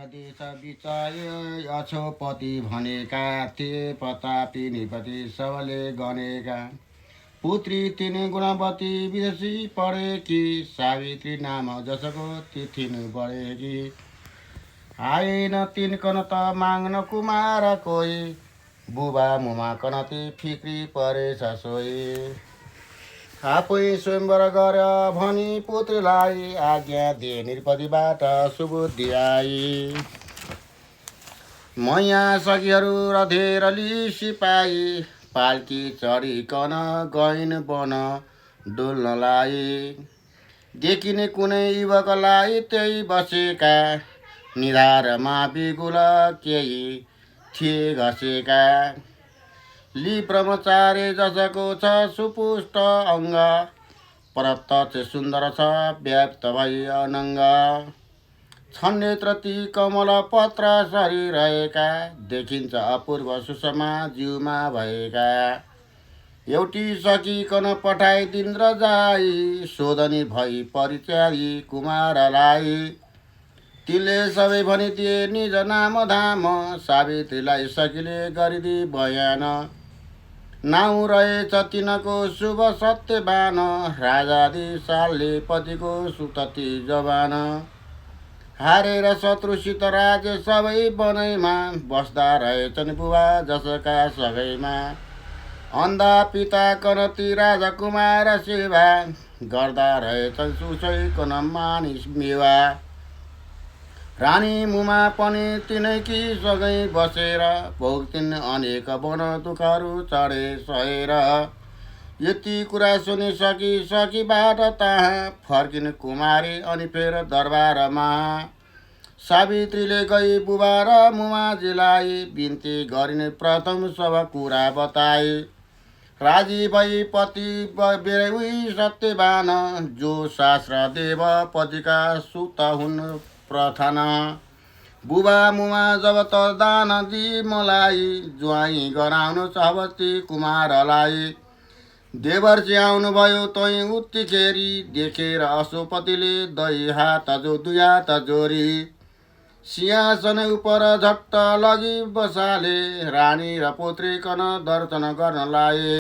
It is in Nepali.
देश बिचाए अछोपति भनेका थिए प्रतापी निपति सबले गनेका। पुत्री तिनी गुणवती विदेशी पढेकी सावित्री नाम जसको तिथिन बढेकी। आएन तिनकन त माग्न कुमार कोही बुबा मुमा कनती फिक्री परेछ सोही। आफै स्वयंवर गर भनी पुत्रीलाई आज्ञा दिए निरपतिबाट सुबुद्धि आई। मैया सखीहरू रथेर लि सिपाही पाल्की चढिकन गइन् बन डुल्नलाई। देखिने कुनै युवकलाई त्यही बसेका निधारमा बिगुल केही थिए घसेका। लि ब्रह्मचारी जसको छ सुपुष्ट अङ्ग प्रत्यक्ष सुन्दर छ व्याप्त भई अनङ्ग। छन् नेत्र ती कमल पत्र सरिरहेका देखिन्छ अपूर्व सुषमा जिउमा भएका। एउटी सकिकन पठाइदिन् र जाई सोधनी भई परित्यागी कुमारलाई। तिनले सबै भनिदिए निज नाम धाम सावित्रीलाई सखीले गरिदी बयान। नाउँ रहेछ तिनको शुभ सत्यवान राजादि सालले पतिको सुतती जवान। हारेर शत्रुसित राज्य सबै बनैमा बस्दा रहेछन् बुबा जसका सगैमा। अन्धा पिता कनती राजकुमार सेवा गर्दा रहेछन् सुसैकन मानिस मेवा। रानी मुमा पनि तिनैकी सँगै बसेर भोग्थिन् अनेक वन दुःखहरू चढे सहेर। यति कुरा सुनिसकी सखीबाट तहाँ फर्किन् कुमारी अनि फेर दरबारमा। सावित्रीले गई बुबा र मुमाजीलाई बिन्ती गरिन् प्रथम सब कुरा बताए। राजी भई पति बेरै सत्यवान जो शास्त्र देव पतिका सुत हुन् प्रथान। बुबा मुमा जब त दान दि मलाई ज्वाइँ गराउनु चहवती कुमारलाई। देवर्षि आउनुभयो तै उत्तिखेरी देखेर अशोपतिले दुई हात जोरी। सिंहासन उपर झट्ट लगी बसाले रानी र पुत्री कन दर्शन गर्न लाए।